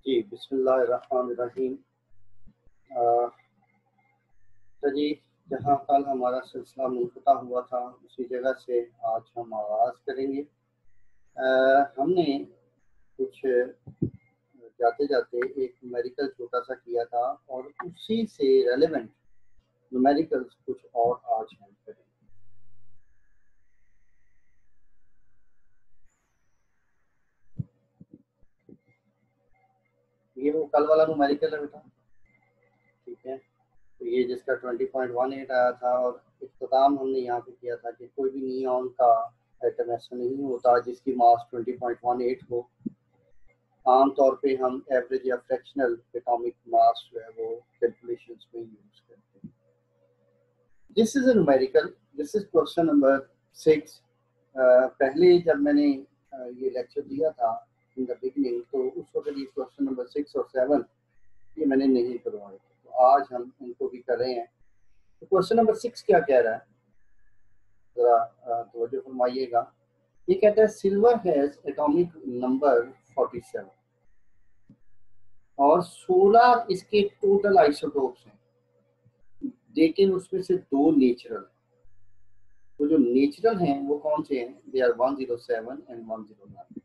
जी, बिस्मिल्लाहिर्रहमानिर्रहीम। तो जी, जहाँ कल हमारा सिलसिला मुनक़ता हुआ था उसी जगह से आज हम आगाज़ करेंगे। हमने कुछ जाते-जाते एक न्यूमेरिकल छोटा-सा किया था और उसी से रेलेवेंट न्यूमेरिकल्स कुछ और आज हम करेंगे। ये वो कल वाला न्यूमेरिकल है बेटा, ठीक है। तो ये जिसका 20.18 आया था और इख्तिताम हमने यहाँ पे किया था कि कोई भी नियॉन का एटम ऐसा नहीं होता जिसकी मास 20.18 हो। आम तौर पे हम एवरेज या फ्रैक्शनल एटॉमिक मास जो है वो कैलकुलेशंस में यूज करते हैं। This is a numerical, this is question number 6। पहले जब मैंने ये लेक्चर दिया था इन द बिगनिंग, तो उस वक्त ये क्वेश्चन नंबर 6 और 7 ये मैंने नहीं करवाए थे, तो आज हम इनको भी कर रहे हैं। तो क्वेश्चन नंबर 6 क्या कह रहा है, जरा तवज्जो फरमाइएगा। ये कहता है सिल्वर हैज एटॉमिक नंबर 47 और 16 इसके टोटल आइसोटोप्स हैं, लेकिन उसमें से 2 नेचुरल हैं। तो जो नेचुरल हैं वो कौन से हैं? They are 107 and 109।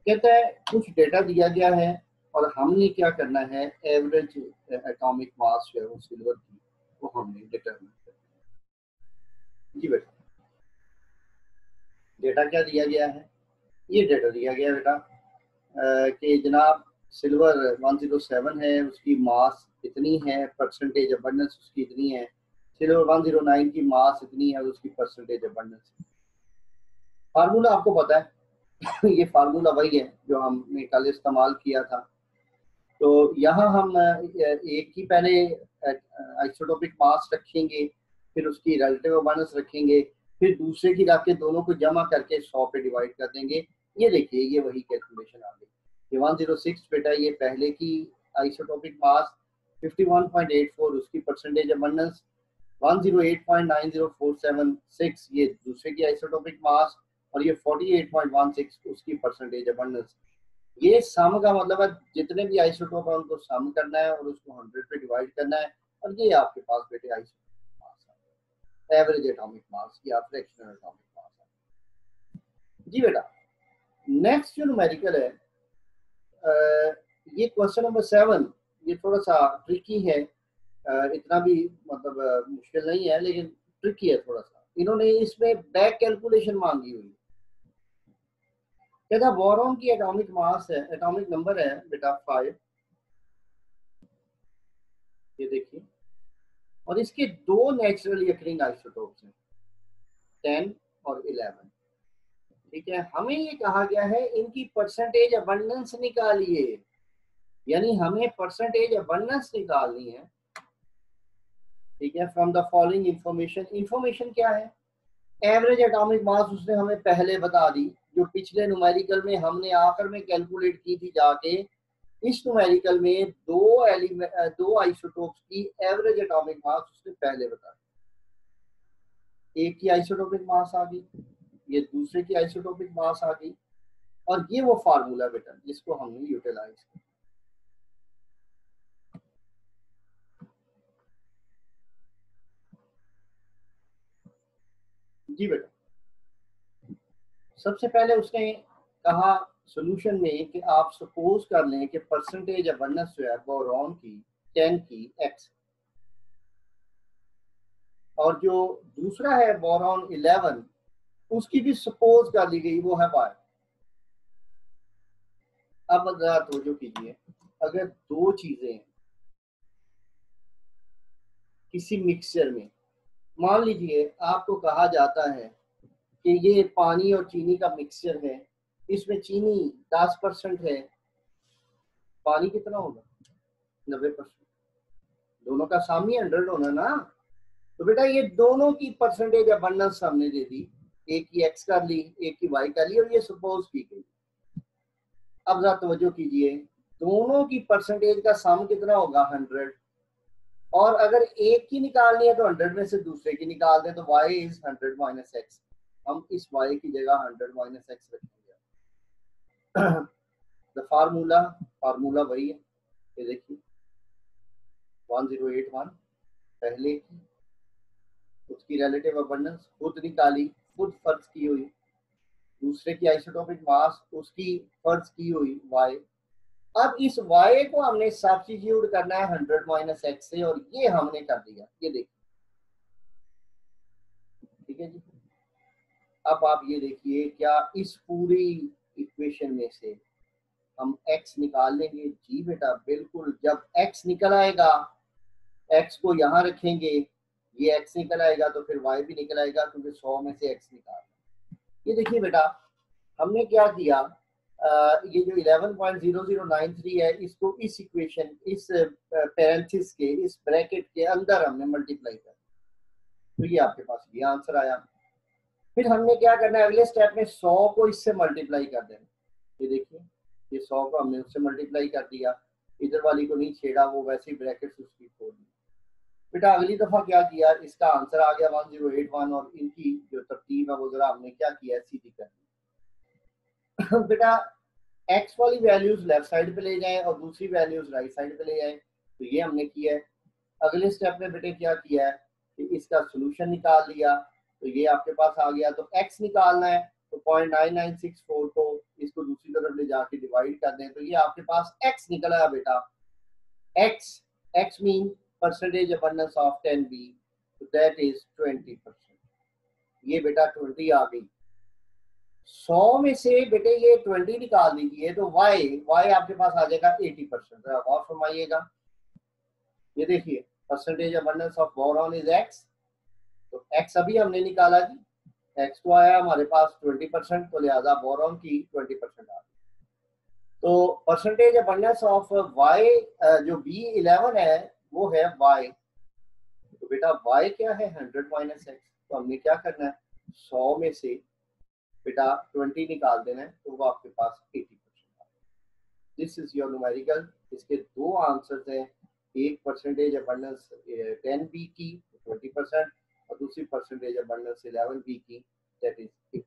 कहता है कुछ डेटा दिया गया है और हमने क्या करना है, एवरेज एटॉमिक मास जो है वो सिल्वर की वो हमने डिटरमिन करना है। जी बेटा, डेटा क्या दिया गया है? ये डेटा दिया गया बेटा कि जनाब सिल्वर 107 है, उसकी मास इतनी है, परसेंटेज अबंडेंस उसकी इतनी है। सिल्वर 109 की मास इतनी है, उसकी परसेंटेज अबंडेंस। फार्मूला आपको पता है ये फार्मूला वही है जो हमने कल इस्तेमाल किया था। तो यहाँ हम एक ही पहले आइसोटोपिक मास रखेंगे, फिर उसकी रिलेटिव अबंडेंस रखेंगे, फिर दूसरे की रख के दोनों को जमा करके 100 पे डिवाइड कर देंगे। ये देखिए, ये वही कैलकुलेशन आ गई। ये 106 बेटा, ये पहले की आइसोटोपिक मास, 51.84 उसकी परसेंटेज अबंडेंस, 108.90476 ये दूसरे की आइसोटोपिक मास, और ये 48.16 उसकी परसेंटेज अबंडेंस। ये सम का मतलब है जितने भी आइसोटोप है उनको सम करना है और उसको 100 पे डिवाइड करना है, और ये आपके पास बेटे आइसोटोपिक मास है, एवरेज एटॉमिक मास या फ्रैक्शनल एटॉमिक मास है। जी बेटा, नेक्स्ट जो न्यूमेरिकल है, ये क्वेश्चन नंबर 7, ये थोड़ा सा ट्रिकी है। इतना भी मतलब मुश्किल नहीं है, लेकिन ट्रिकी है थोड़ा सा। इन्होंने इसमें बैक कैलकुलेशन मांगी हुई है। कहता बोरॉन की एटॉमिक मास है, एटॉमिक नंबर है बेटा 5, ये देखिए, और इसके 2 नेचुरली अकरिंग आइसोटोप्स हैं, 10 और 11। ठीक है, हमें ये कहा गया है इनकी परसेंटेज अबंडेंस निकालिए, यानी हमें परसेंटेज अबंडेंस निकालनी है। ठीक है, from the following information. Information क्या है? एवरेज एटॉमिक मास उसने हमें पहले बता दी, जो पिछले न्यूमेरिकल में हमने आखिर में कैलकुलेट की थी जाके। इस न्यूमेरिकल में 2 आइसोटोप्स की एवरेज एटॉमिक मास उसने पहले बता दी। एक की आइसोटोपिक मास आ गई, ये दूसरे की आइसोटोपिक मास आ गई, और ये वो फार्मूला बेटा जिसको हमने यूटिलाइज किया। जी बेटा, सबसे पहले उसने कहा सॉल्यूशन में कि आप सपोज कर लें कि परसेंटेज अबंडेंस जो है बोरॉन की 10 की x, और जो दूसरा है बोरॉन 11 उसकी भी सपोज कर ली गई, वो है 5। अब जरा तवज्जो कीजिए, अगर 2 चीजें किसी मिक्सचर में, मान लीजिए आपको कहा जाता है कि ये पानी और चीनी का मिक्सचर है, इसमें चीनी 10% है, पानी कितना होगा? 90%। दोनों का सामी 100 होना ना। तो बेटा ये दोनों की परसेंटेज अबंडेंस हमने दे दी, एक की एक्स कर ली, एक की वाई कर ली, और ये सपोज की गई। अब जरा तवज्जो कीजिए, दोनों की परसेंटेज का सम कितना होगा? 100। और अगर एक की निकालनी है तो 100 में से दूसरे की निकाल दें, तो y इज 100 माइनस एक्स। हम इस y की जगह 100 माइनस एक्स रखेंगे। द फार्मूला फार्मूला वही है, ये देखिए 1081 पहले की, उसकी रिलेटिव अबंडेंस खुद निकाली, खुद फर्ज की हुई, दूसरे की आइसोटोपिक मास उसकी फर्ज की हुई y। अब इस y को हमने सब्स्टिट्यूट करना है 100 माइनस एक्स से, और ये हमने कर दिया, ये देखिए, ठीक है जी। अब आप ये देखिए, क्या इस पूरी इक्वेशन में से हम x निकाल लेंगे? जी बेटा बिल्कुल। जब x निकल आएगा, x को यहाँ रखेंगे, ये x निकल आएगा तो फिर y भी निकल आएगा, क्योंकि 100 में से x निकाल। ये देखिए बेटा, हमने क्या किया, ये जो 11.0093 है, इसको इस इक्वेशन, इस पैरेंथेसिस के, इस ब्रैकेट के अंदर हमने मल्टीप्लाई कर, तो ये आपके पास ये आंसर आया। फिर हमने क्या करना है, अगले स्टेप में 100 को इससे मल्टीप्लाई कर देना। ये देखिए, ये 100 को हमने उससे मल्टीप्लाई कर दिया, इधर वाली को नहीं छेड़ा, वो वैसे ही ब्रैकेट उसकी खोल दी। बेटा अगली दफा क्या किया, इसका आंसर आ गया 1081, और इनकी जो तरतीब है वो जरा हमने क्या किया, सीधी कर दी। बेटा एक्स वाली वैल्यूज लेफ्ट साइड पे ले जाएं और दूसरी वैल्यूज राइट साइड पे ले जाएं, तो ये हमने किया है। अगले स्टेप में बेटे क्या किया है कि इसका सोल्यूशन निकाल लिया, तो ये आपके पास आ गया। तो x निकालना है, तो 0.9964 को इसको दूसरी तरफ ले जाके डिवाइड कर दें, तो ये आपके पास x निकल आया बेटा। x mean percentage abundance of 10B, तो दैट इज 20%। ये बेटा 20 आ गई। 100 में से बेटे ये 20 निकाल दीजिए, तो y आपके पास आ जाएगा 80%। जरा गौर फरमाइएगा, ये देखिए percentage abundance of boron is x, तो x अभी हमने निकाला जी, x तो आया हमारे पास 20%, तो लिहाजा बोरॉन की 20% आ गई। तो परसेंटेज अबंडेंस ऑफ y जो B11 है वो है y, तो बेटा y क्या है 100 माइनस x, तो हमने क्या करना है 100 में से बेटा 20 निकाल देना है, तो वो आपके पास 80%। This is your numerical. इसके दो आंसर्स हैं, एक परसेंटेज अबंडेंस 10B की 20%, और दूसरी परसेंटेज अबंडेंस 11B की, दैट इज 80%।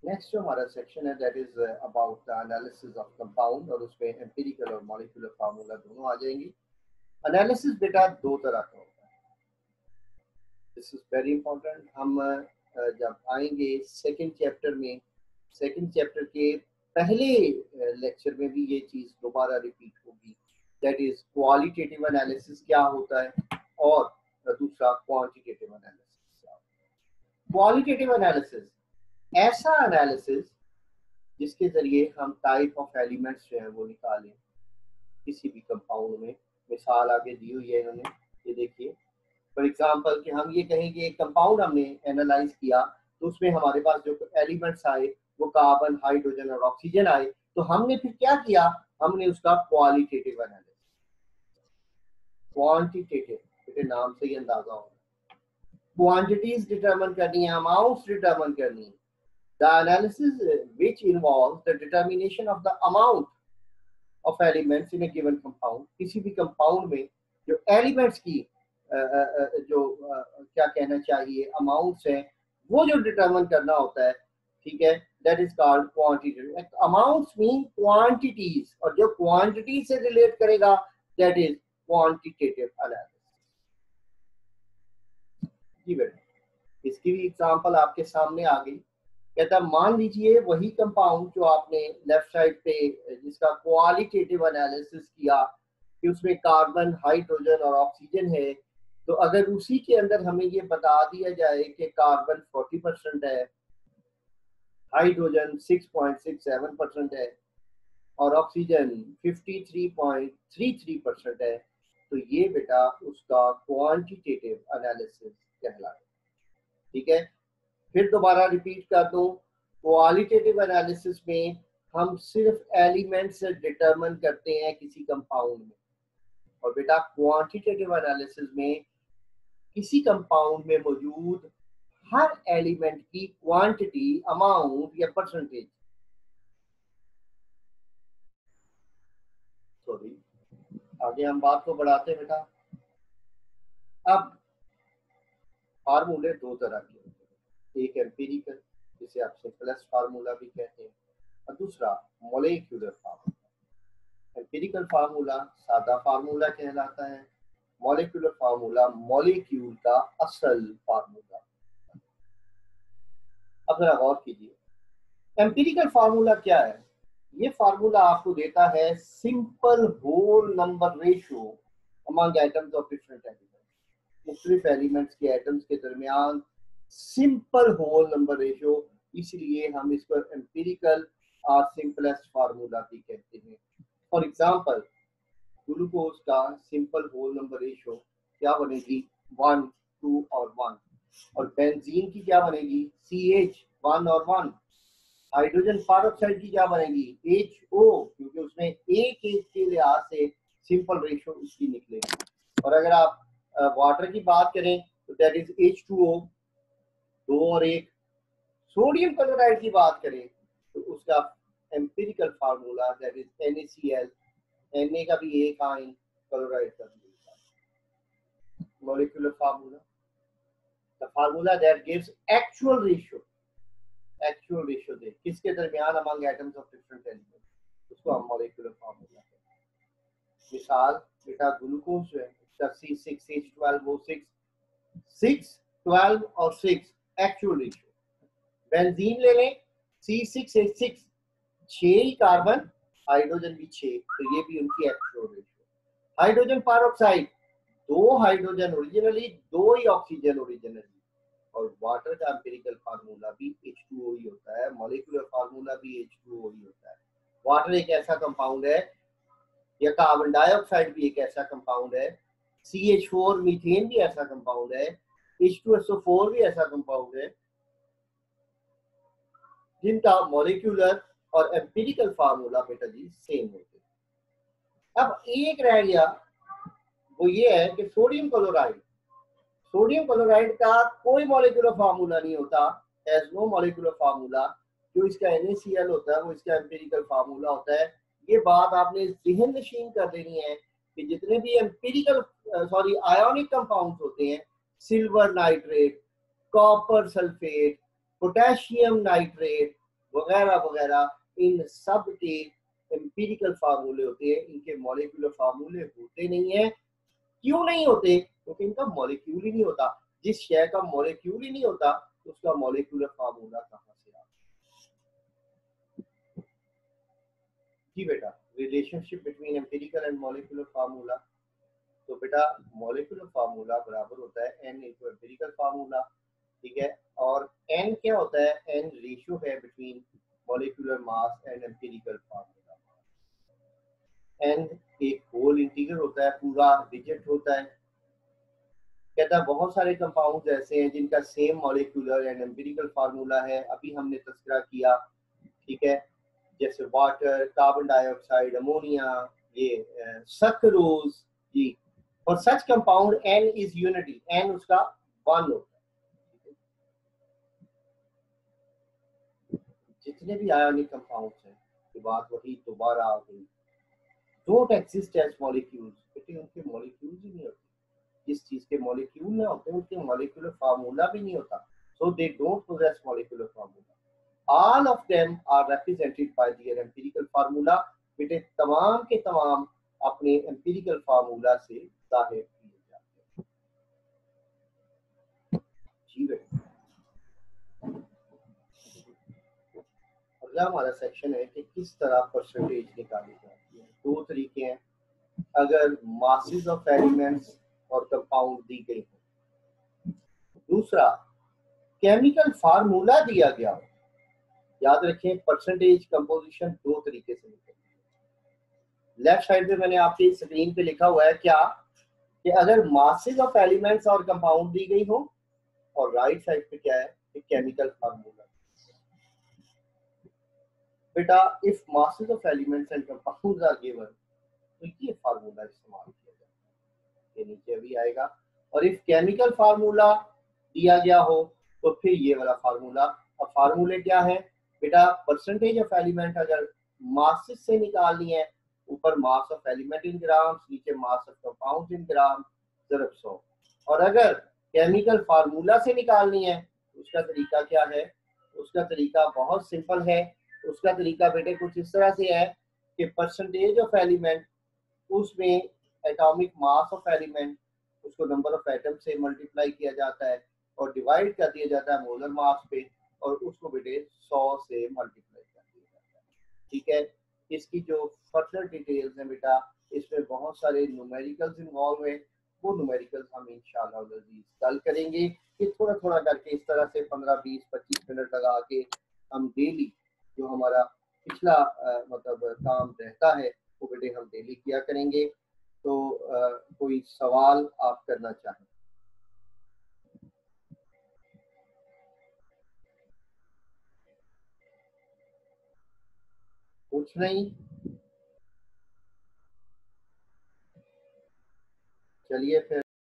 नेक्स्ट जो हमारा सेक्शन है that is about the analysis of compound, और उसमें एम्पिरिकल और मॉलिक्यूलर फार्मूला दोनों आ जाएंगे। एनालिसिस बेटा दो तरह का होता है, दिस इज वेरी इंपॉर्टेंट। हम जब आएंगे सेकंड चैप्टर में, सेकंड चैप्टर के पहले लेक्चर में भी ये चीज दोबारा रिपीट होगी, दैट इज क्वालिटेटिव एनालिसिस क्या होता है, और दूसरा क्वांटिटेटिव एनालिसिस क्या होता है। क्वालिटेटिव एनालिसिस ऐसा एनालिसिस जिसके जरिए हम टाइप ऑफ एलिमेंट्स जो है वो निकालें किसी भी कंपाउंड में। मिसाल आगे दी हुई है इन्होंने, ये देखिए, फॉर एग्जाम्पल कि हम ये कहें कि एक कंपाउंड हमने एनालाइज किया, तो उसमें हमारे पास जो एलिमेंट्स आए वो कार्बन, हाइड्रोजन और ऑक्सीजन आए, तो हमने फिर क्या किया, हमने उसका क्वालिटेटिव एनालिसिस, क्वांटिटेटिव बेटे नाम से ही अंदाजा होगा, क्वांटिटीज डिटरमिन करनी है, अमाउंट्स डिटरमिन करनी है। The analysis which involves the determination of the amount of elements in a given compound, किसी भी कंपाउंड में जो एलिमेंट्स की जो क्या कहना चाहिए अमाउंट्स हैं, वो जो डिटरमिन करना होता है, ठीक है, that is called quantitative. Amounts mean quantities, और जो क्वांटिटी से रिलेट करेगा दैट इज क्वांटिटेटिव एनालिसिस। जी बेटा, इसकी भी एग्जांपल आपके सामने आ गई। कहता मान लीजिए वही कंपाउंड जो आपने लेफ्ट साइड पे जिसका क्वालिटेटिव एनालिसिस किया कि उसमें कार्बन, हाइड्रोजन और ऑक्सीजन है, तो अगर उसी के अंदर हमें ये बता दिया जाए कि कार्बन 40% है, हाइड्रोजन 6.67% है और ऑक्सीजन 53.33% है, तो ये बेटा उसका क्वांटिटेटिव एनालिसिस कहलाता है। ठीक है, फिर दोबारा रिपीट कर दूं, क्वालिटेटिव एनालिसिस में हम सिर्फ एलिमेंट्स डिटरमिन करते हैं किसी कंपाउंड में, और बेटा क्वांटिटेटिव एनालिसिस में किसी कंपाउंड में मौजूद हर एलिमेंट की क्वांटिटी, अमाउंट या परसेंटेज, सॉरी आगे हम बात को बढ़ाते हैं बेटा। अब फार्मूले दो तरह के होते हैं, एक एम्पिरिकल जिसे आप सिंपलेस्ट फार्मूला भी कहते हैं, और दूसरा मॉलिक्यूलर फार्मूला। एम्पिरिकल फार्मूला सादा फार्मूला कहलाता है, मॉलिक्यूलर फार्मूला मॉलिक्यूल का असल फार्मूला। अब जरा गौर कीजिए, एम्पिरिकल फार्मूला क्या है? ये फार्मूला आपको देता है simple whole number ratio among atoms of different elements. मुख्तलिफ एलिमेंट्स के एटम्स के दरमियान सिंपल होल नंबर रेशियो, इसलिए हम इसको एम्पिरिकल और सिंपलेस्ट फार्मूला भी कहते हैं। फॉर एग्जांपल, ग्लूकोज का सिंपल होल नंबर रेशियो क्या बनेगी? 1, 2 और 1। और बेंजीन की क्या बनेगी? CH 1 और 1। हाइड्रोजन पेरोक्साइड की क्या बनेगी? HO, क्योंकि उसमें एक के लिहाज से सिंपल रेशियो उसकी निकलेगी। और अगर आप वाटर की बात करें तो दैट इज H2O, 2 और 1। सोडियम क्लोराइड की बात करें तो उसका empirical formula that is NaCl, Na का भी एक आयन, क्लोराइड का भी एक ion. Molecular formula, the formula that gives actual ratio they किसके दरमियान among atoms of different elements, उसको हम मॉलिक्यूलर फार्मूला कहते हैं। मिसाल बेटा ग्लूकोज जो है उसका C6H12O6, 6, 12 और 6 एक्चुअल रेशियो। बेंजीन ले लें, C6H6, 6 ही कार्बन, हाइड्रोजन भी 6, तो ये भी उनकी actual ratio. Hydrogen peroxide, 2 hydrogen originally, 2 ही ऑक्सीजन ओरिजिनली। और वाटर का एम्पिरिकल फार्मूला भी H2O ही होता है, मॉलिक्यूलर फार्मूला भी H2O ही होता है। वाटर एक ऐसा कंपाउंड है, या कार्बन डाइऑक्साइड भी एक ऐसा कंपाउंड है, CH4 मीथेन भी ऐसा कंपाउंड है, H2SO4 भी ऐसा कंपाउंड है, जिनका मॉलिक्यूलर और एम्पिरिकल फार्मूला बेटा जी सेम होते हैं। अब एक रह गया, वो ये है कि सोडियम क्लोराइड का कोई मॉलिक्यूलर फार्मूला नहीं होता, हैज नो मॉलिक्यूलर फार्मूला। जो इसका NaCl होता है वो इसका एम्पिरिकल फार्मूला होता है। ये बात आपने ज़हन नशीन कर देनी है कि जितने भी आयोनिक कंपाउंड्स होते हैं, silver nitrate, copper sulphate, potassium nitrate वगैरह वगैरह, इन सब के एम्पिरिकल फार्मूले होते हैं, इनके मॉलिक्यूलर फार्मूले होते नहीं है। क्यों नहीं होते? क्योंकि इनका मॉलिक्यूल ही नहीं होता। जिस शय का मॉलिक्यूल ही नहीं होता तो उसका मॉलिक्यूलर फार्मूला कहां से आता? जी बेटा, relationship between empirical and molecular formula. तो बेटा मॉलिक्यूलर फार्मूला बराबर होता है N इनटू एम्पिरिकल फार्मूला, ठीक है। और N क्या होता है? N रेशियो है between molecular mass and empirical formula. N एक होल इंटीजर होता है, पूरा डिजिट होता है। कहता है बहुत सारे कंपाउंड्स ऐसे हैं जिनका same molecular and empirical formula है, अभी हमने तस्करा किया, ठीक है, जैसे वाटर, कार्बन डाइऑक्साइड, अमोनिया, ये सक्रोज जी। और such compound N is unity, N उसका 1 होता है। जितने भी आयोनिक कंपाउंड्स हैं, ये बात वही दोबारा आ गई, डोंट एग्जिस्ट एज मॉलिक्यूल्स, क्योंकि उनके मॉलिक्यूल्स ही नहीं होते। जिस चीज के मॉलिक्यूल ना होते उनके मॉलिक्यूलर फार्मूला भी नहीं होता, so they don't possess molecular formula. All of them are represented by their empirical formula. बेटे तमाम के तमाम अपने एम्पिरिकल फार्मूला से जाहिर किए जाते हैं। जी बेटे, अगला हमारा सेक्शन है कि किस तरह परसेंटेज निकाली जाती है। 2 तरीके हैं, अगर मासेस ऑफ एलिमेंट्स और कंपाउंड दी गई हो, दूसरा केमिकल फार्मूला दिया गया हो। याद रखें परसेंटेज कंपोजिशन 2 तरीके से निकलती है। लेफ्ट साइड पे मैंने आपकी स्क्रीन पे लिखा हुआ है क्या कि अगर मासेस ऑफ एलिमेंट्स और कंपाउंड दी गई हो, और राइट साइड पे क्या है कि केमिकल फार्मूला। बेटा if masses of elements and compounds are given तो ये फार्मूला इस्तेमाल किया जाता है, ये नीचे भी आएगा। और इफ केमिकल फार्मूला दिया गया हो तो फिर ये वाला फार्मूला। अब फार्मूले क्या है बेटा? परसेंटेज ऑफ एलिमेंट अगर मासेस से निकालनी है, ऊपर mass of element in grams, नीचे मास ऑफ कंपाउंड इन ग्राम, ज़रब 100। और अगर केमिकल फार्मूला से निकालनी है उसका तरीका क्या है? उसका तरीका बहुत सिंपल है, उसका तरीका बेटे कुछ इस तरह से है कि परसेंटेज ऑफ एलिमेंट, उसमें एटॉमिक मास ऑफ एलिमेंट, उसको नंबर ऑफ एटम से मल्टीप्लाई किया जाता है और डिवाइड कर दिया जाता है मोलर मास पे, और उसको बेटे 100 से मल्टीप्लाई कर दिया जाता है। ठीक है, इसकी जो फर्दर डिटेल्स हैं बेटा, इसमें बहुत सारे न्यूमेरिकल्स इन्वॉल्व हैं, वो न्यूमेरिकल्स हम इंशाल्लाह कल करेंगे कि थोड़ा थोड़ा करके इस तरह से 15 20 25 मिनट लगा के हम डेली जो हमारा पिछला मतलब काम रहता है वो बेटे हम डेली किया करेंगे। तो कोई सवाल आप करना चाहें? कुछ नहीं, चलिए फिर